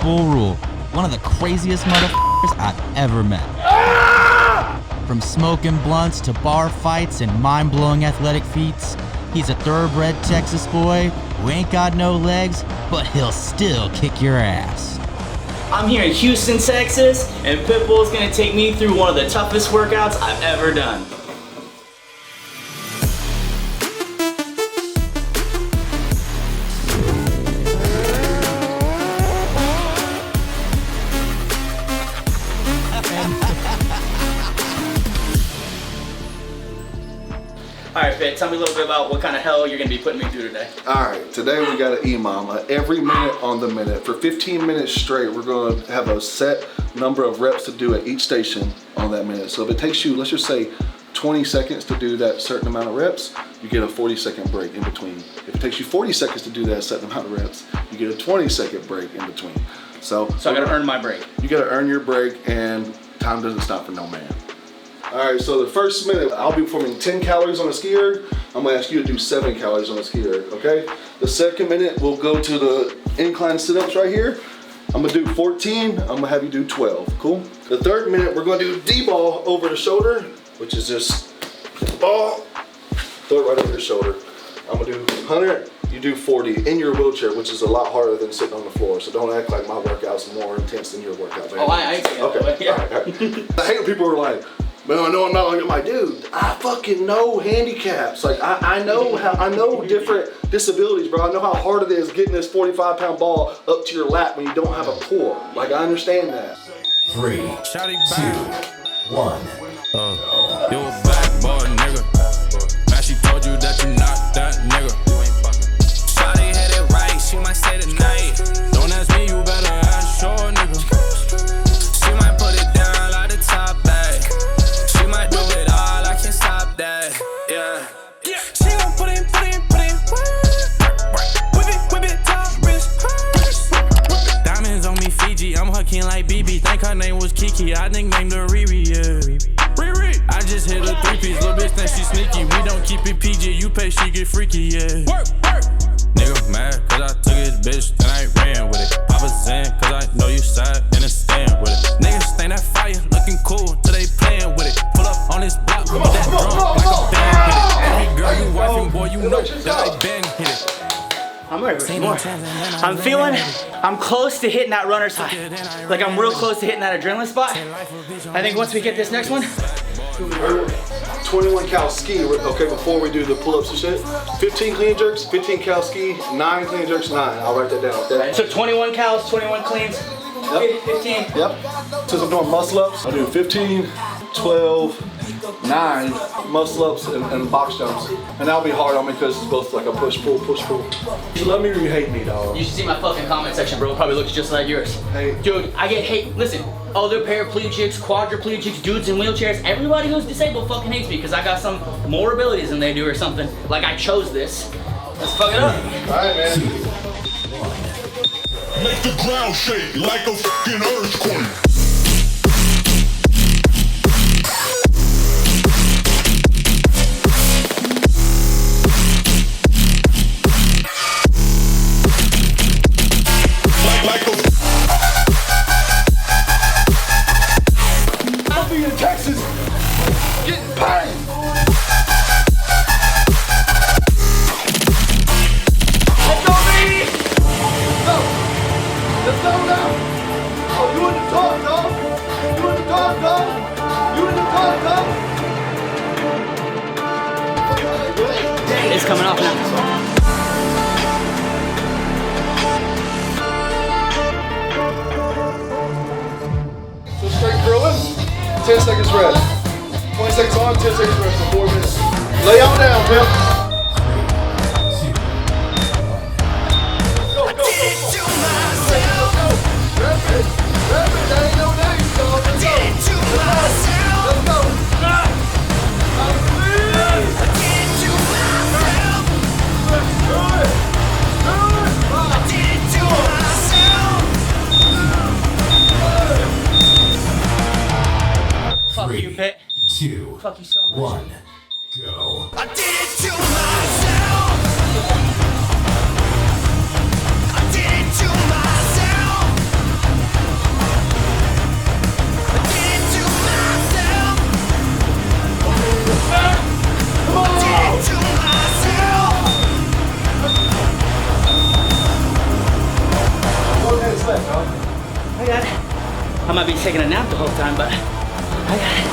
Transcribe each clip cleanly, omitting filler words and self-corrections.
Pitbull Ruhl, one of the craziest motherfuckers I've ever met. From smoking blunts to bar fights and mind-blowing athletic feats, he's a thoroughbred Texas boy who ain't got no legs, but he'll still kick your ass. I'm here in Houston, Texas, and Pitbull's gonna take me through one of the toughest workouts I've ever done. Alright, Fit, tell me a little bit about what kind of hell you're going to be putting me through today. Alright, today we got an EMOM, every minute on the minute. For 15 minutes straight, we're going to have a set number of reps to do at each station on that minute. So if it takes you, let's just say, 20 seconds to do that certain amount of reps, you get a 40-second break in between. If it takes you 40 seconds to do that certain amount of reps, you get a 20-second break in between. So I got to earn my break. You got to earn your break, and time doesn't stop for no man. All right, so the first minute, I'll be performing 10 calories on a ski erg. I'm gonna ask you to do 7 calories on a ski erg, okay? The second minute, we'll go to the incline sit-ups right here. I'm gonna do 14, I'm gonna have you do 12, cool? The third minute, we're gonna do D-ball over the shoulder, which is just ball, throw it right over your shoulder. I'm gonna do 100, you do 40 in your wheelchair, which is a lot harder than sitting on the floor. So don't act like my workout's more intense than your workout. Man. Oh, I see that. Okay, Yeah. all right. I hate when people are like, man, I know I'm not like my dude. I fucking know handicaps. Like I know different disabilities, bro. I know how hard it is getting this 45-pound ball up to your lap when you don't have a core. Like I understand that. 3, 2, 1. You a bad boy, nigga. Now she told you that you not that nigga. Shawty had it right, she might stay tonight. Don't ask me, you better ask your nigga. She might put it down like the top bag. She might do it all, I can't stop that. Yeah. She gon' put in. Whip it, top wrist. Diamonds on me, Fiji. I'm her king like BB. Think her name was Kiki. I nicknamed her Riri, yeah. I just hit a 3-piece, little bitch think she sneaky. We don't keep it PG, you pay, she get freaky, yeah. Work. Nigga mad, cause I took his bitch, then I ran with it. Papa Zen, cause I know you sat in a stand with it. Niggas think that fire, looking cool, till they playing with it. Pull up on this block, with that drum, like a band hit it. Every girl you wifing, boy, you know that I been hit it. I'm ready for more. I'm close to hitting that runner's high. Like I'm real close to hitting that adrenaline spot. I think once we get this next one. 21 cal ski, okay, before we do the pull-ups and shit. 15 clean jerks, 15 cal ski, 9 clean jerks, 9. I'll write that down, okay? So 21 cals, 21 cleans, yep. 15. Yep. Since I'm doing muscle-ups, I'll do 15, 12, 9 muscle-ups and box jumps. And that'll be hard on me because it's both like a push-pull, push-pull. You love me or you hate me, dog? You should see my fucking comment section, bro. It probably looks just like yours. Hey. Dude, I get hate. Listen, other paraplegics, quadriplegics, dudes in wheelchairs, everybody who's disabled fucking hates me because I got some more abilities than they do or something. Like I chose this. Let's fuck it up. Alright, man. 2, 1. Make the ground shake like a fucking earthquake. It's coming off now. So straight curling, 10 seconds rest. 20 seconds on, 10 seconds rest for 4 minutes. Lay on down, Pimp. Go. Rapid, that ain't no names, dog. Let's go. Fuck you, Pit. 2, Fuck you so much. 1. Go. I did it to myself. I did it to myself. I might be taking a nap the whole time, but I got it.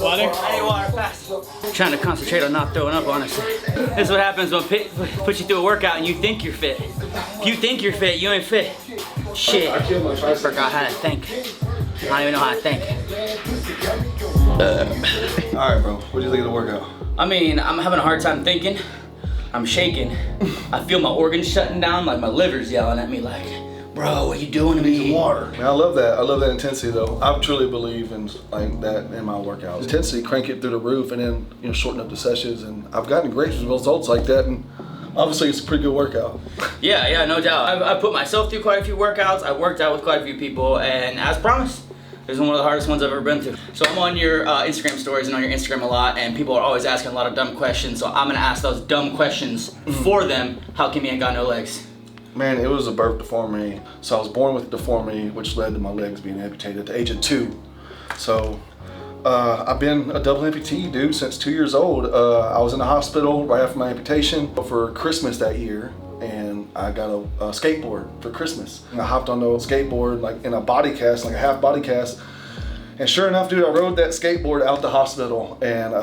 Water? I need water fast. Trying to concentrate on not throwing up, honestly. This is what happens when Pitt puts you through a workout and you think you're fit. If you think you're fit, you ain't fit. Shit. I forgot how to think. I don't even know how to think. Alright, bro. What do you think of the workout? I mean, I'm having a hard time thinking. I'm shaking. I feel my organs shutting down, like my liver's yelling at me like, bro, what you doing to me? Water. Man, I love that. I love that intensity though. I truly believe in like that in my workouts. Intensity, crank it through the roof, and then shorten up the sessions. And I've gotten great results like that. And obviously, it's a pretty good workout. Yeah, no doubt. I've put myself through quite a few workouts. I've worked out with quite a few people, and as promised, this is one of the hardest ones I've ever been through. So I'm on your Instagram stories and on your Instagram a lot, and people are always asking a lot of dumb questions. So I'm gonna ask those dumb questions for them. How come you ain't got no legs? Man, it was a birth deformity. So I was born with a deformity, which led to my legs being amputated at the age of 2. So I've been a double amputee, dude, since 2 years old. I was in the hospital right after my amputation for Christmas that year, and I got a skateboard for Christmas. And I hopped on the skateboard like in a body cast, like a half body cast. And sure enough, dude, I rode that skateboard out the hospital and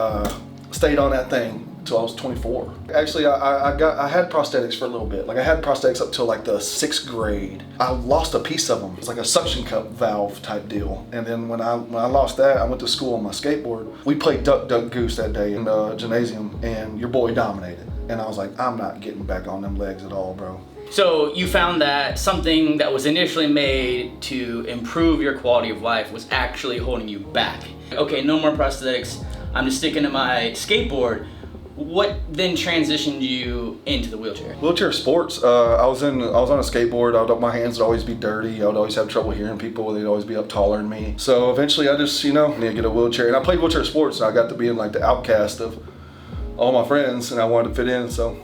stayed on that thing until I was 24. Actually, I had prosthetics for a little bit. Like I had prosthetics up till like the 6th grade. I lost a piece of them. It's like a suction cup valve type deal. And then when I lost that, I went to school on my skateboard. We played Duck Duck Goose that day in the gymnasium, and your boy dominated. And I was like, I'm not getting back on them legs at all, bro. So you found that something that was initially made to improve your quality of life was actually holding you back. Okay, no more prosthetics. I'm just sticking to my skateboard. What then transitioned you into the wheelchair? Wheelchair sports. I was on a skateboard. My hands would always be dirty. I would always have trouble hearing people. They'd always be up taller than me. So eventually, I just need to get a wheelchair. And I played wheelchair sports, and I got to be in like the outcast of all my friends, and I wanted to fit in. So,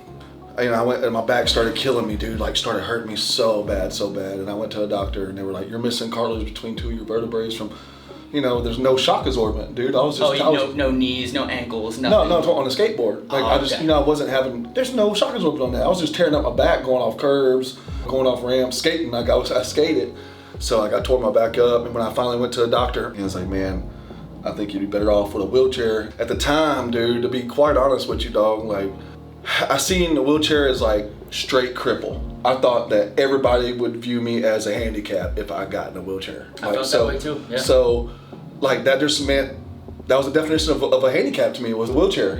I went, and my back started killing me, dude. Like started hurting me so bad. And I went to a doctor, and they were like, "You're missing cartilage between 2 of your vertebrae from." There's no shock absorbent, dude. I was just no knees, no ankles, nothing. No, on a skateboard. Like I wasn't having. There's no shock absorbent on that. I was just tearing up my back, going off curbs, going off ramps, skating. I skated, so I tore my back up. And when I finally went to a doctor, he was like, "Man, I think you'd be better off with a wheelchair." At the time, dude, to be quite honest with you, dog, like I seen the wheelchair as like straight cripple. I thought that everybody would view me as a handicap if I got in a wheelchair. I felt that way too. Yeah. So, like that just meant that was the definition of a handicap to me, was a wheelchair.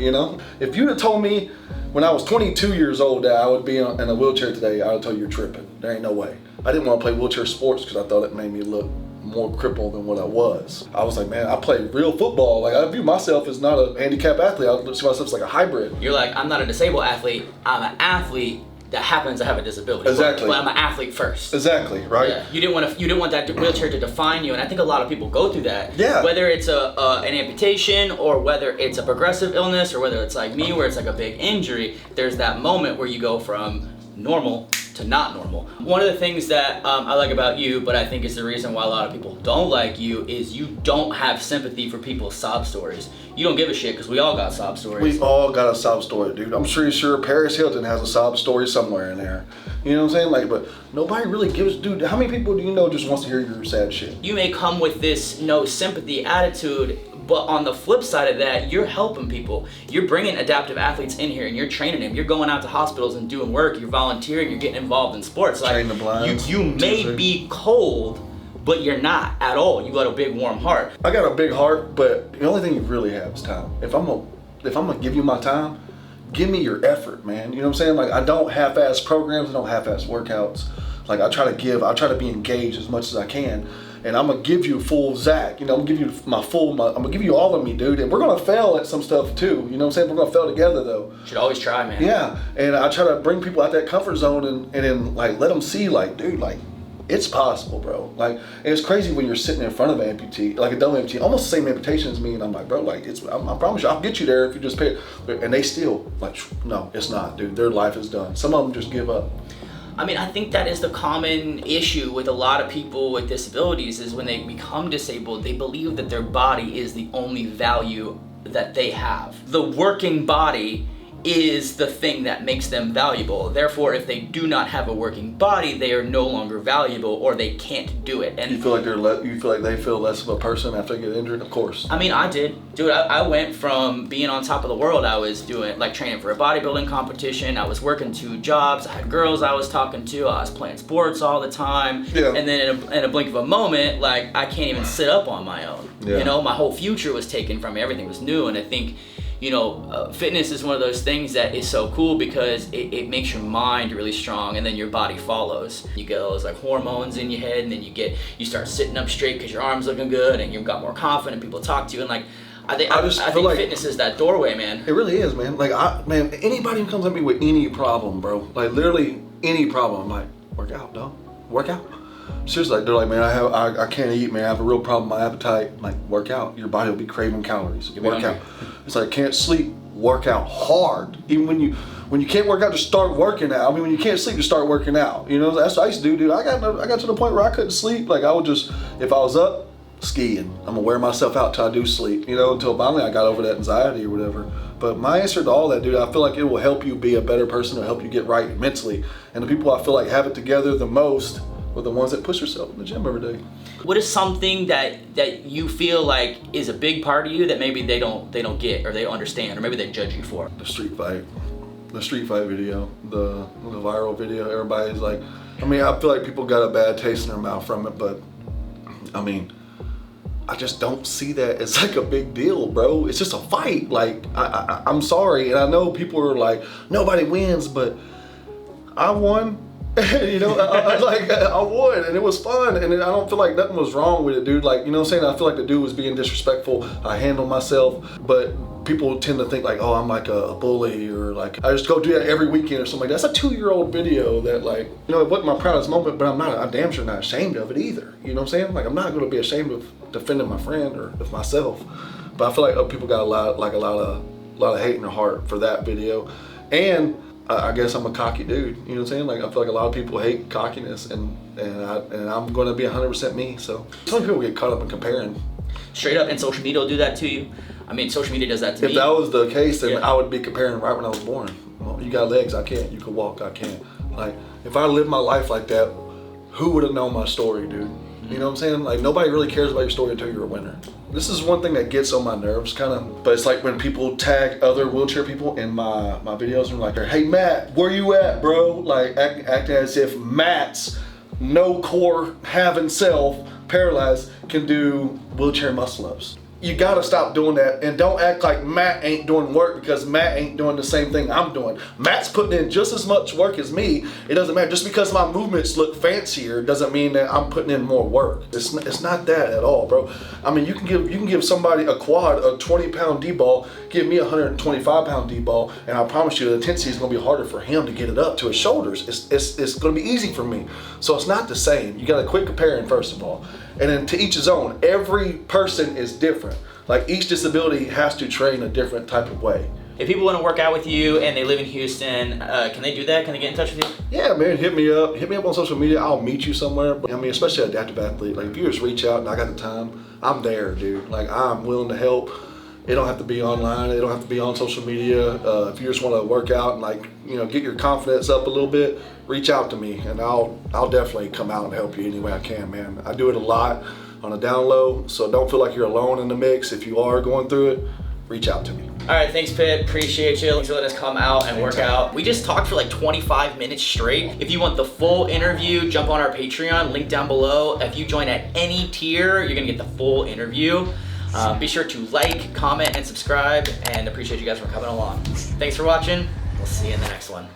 If you'd have told me when I was 22 years old that I would be in a wheelchair today, I would tell you you're tripping. There ain't no way. I didn't want to play wheelchair sports because I thought it made me look more crippled than what I was. I was like, man, I play real football. Like I view myself as not a handicap athlete. I see myself as like a hybrid. You're like, I'm not a disabled athlete. I'm an athlete that happens to have a disability. Exactly. But I'm an athlete first. Exactly, right? Yeah. You didn't want that wheelchair to define you, and I think a lot of people go through that. Yeah. Whether it's an amputation, or whether it's a progressive illness, or whether it's like me, where it's like a big injury, there's that moment where you go from normal to not normal. One of the things that I like about you, but I think is the reason why a lot of people don't like you, is you don't have sympathy for people's sob stories. You don't give a shit, because we all got sob stories. We all got a sob story, dude. I'm sure Paris Hilton has a sob story somewhere in there. You know what I'm saying? Like, but nobody really gives, dude, how many people do you know just wants to hear your sad shit? You may come with this no sympathy attitude, but on the flip side of that, you're helping people. You're bringing adaptive athletes in here and you're training them. You're going out to hospitals and doing work. You're volunteering. You're getting involved in sports. Train the blinds. You may be cold, but you're not at all. You got a big warm heart. I got a big heart, but the only thing you really have is time. If I'm gonna give you my time, give me your effort, man. You know what I'm saying? Like, I don't half-ass programs, I don't half-ass workouts. Like, I try to be engaged as much as I can. And I'm gonna give you full Zach. You know, I'm gonna give you I'm gonna give you all of me, dude. And we're gonna fail at some stuff too. You know what I'm saying? We're gonna fail together though. Should always try, man. Yeah, and I try to bring people out that comfort zone and then like let them see, like, dude, like, it's possible, bro. Like, and it's crazy when you're sitting in front of an amputee, like a double amputee, almost the same amputation as me, and I'm like, bro, like, I promise you, I'll get you there if you just pay it. And they still, like, no, it's not, dude. Their life is done. Some of them just give up. I mean, I think that is the common issue with a lot of people with disabilities is when they become disabled, they believe that their body is the only value that they have. The working body is the thing that makes them valuable. Therefore, if they do not have a working body, they are no longer valuable or they can't do it. And you feel like they feel less of a person after they get injured? Of course. I mean, I did. Dude, I went from being on top of the world. I was doing like training for a bodybuilding competition. I was working 2 jobs. I had girls I was talking to. I was playing sports all the time. Yeah. And then in a blink of a moment, like, I can't even sit up on my own. Yeah. You know, my whole future was taken from me. Everything was new. And I think, you know, fitness is one of those things that is so cool because it makes your mind really strong and then your body follows. You get all those like hormones in your head and then you start sitting up straight because your arm's looking good and you've got more confident, people talk to you, and like, I think like fitness is that doorway, man. It really is, man. Like, man, anybody who comes at me with any problem, bro, like literally any problem, I'm like, work out, dog, work out. Seriously, they're like, man, I can't eat, man. I have a real problem with my appetite. I'm like, work out. Your body will be craving calories. Work out. It's like, can't sleep. Work out hard. Even when you can't work out, just start working out. I mean, when you can't sleep, just start working out. You know, that's what I used to do, dude. I got to the point where I couldn't sleep. Like, I would just, if I was up skiing, I'm gonna wear myself out till I do sleep. You know, until finally I got over that anxiety or whatever. But my answer to all that, dude, I feel like it will help you be a better person. It'll help you get right mentally. And the people I feel like have it together the most are the ones that push yourself in the gym every day. What is something that you feel like is a big part of you that maybe they don't get or they don't understand or maybe they judge you for? The street fight video, the viral video. Everybody's like, I mean, I feel like people got a bad taste in their mouth from it, but I mean, I just don't see that as like a big deal, bro. It's just a fight. Like, I'm sorry, and I know people are like, nobody wins, but I won. You know, I won, and it was fun, and I don't feel like nothing was wrong with it, dude. Like, you know what I'm saying? I feel like the dude was being disrespectful. I handled myself, but people tend to think like, oh, I'm like a bully, or like I just go do that every weekend or something like that. That's a 2-year-old video that, like, you know, it wasn't my proudest moment, but I'm damn sure not ashamed of it either. You know what I'm saying? Like, I'm not going to be ashamed of defending my friend or of myself. But I feel like people got a lot of hate in their heart for that video, and I guess I'm a cocky dude, you know what I'm saying? Like, I feel like a lot of people hate cockiness, and I'm going to be 100% me. So some people get caught up in comparing. Straight up, and social media will do that to you. I mean, social media does that to me. If that was the case, then I would be comparing right when I was born. Well, you got legs, I can't. You can walk, I can't. Like, if I lived my life like that, who would have known my story, dude? You know what I'm saying? Like, nobody really cares about your story until you're a winner. This is one thing that gets on my nerves, kind of, but it's like when people tag other wheelchair people in my videos and like, hey Matt, where you at, bro? Like, acting as if Matt's no core having self, paralyzed, can do wheelchair muscle ups. You gotta stop doing that, and don't act like Matt ain't doing work because Matt ain't doing the same thing I'm doing. Matt's putting in just as much work as me. It doesn't matter. Just because my movements look fancier doesn't mean that I'm putting in more work. It's not that at all, bro. I mean, you can give somebody a quad, a 20-pound D-ball, give me a 125-pound D-ball, and I promise you the intensity is gonna be harder for him to get it up to his shoulders. It's gonna be easy for me. So it's not the same. You gotta quit comparing, first of all. And then to each his own. Every person is different. Like, each disability has to train a different type of way. If people want to work out with you and they live in Houston, can they do that? Can they get in touch with you? Yeah, man, hit me up on social media. I'll meet you somewhere. But, I mean, especially an adaptive athlete. Like, if you just reach out and I got the time, I'm there, dude. Like, I'm willing to help. It don't have to be online. It don't have to be on social media. If you just want to work out and, like, you know, get your confidence up a little bit, reach out to me, and I'll definitely come out and help you any way I can, man. I do it a lot on a down low, so don't feel like you're alone in the mix. If you are going through it, reach out to me. All right, thanks Pitt, appreciate you. Thanks for letting us come out and work out. We just talked for like 25 minutes straight. If you want the full interview, jump on our Patreon, link down below. If you join at any tier, you're gonna get the full interview. Be sure to like, comment, and subscribe, and appreciate you guys for coming along. Thanks for watching. We'll see you in the next one.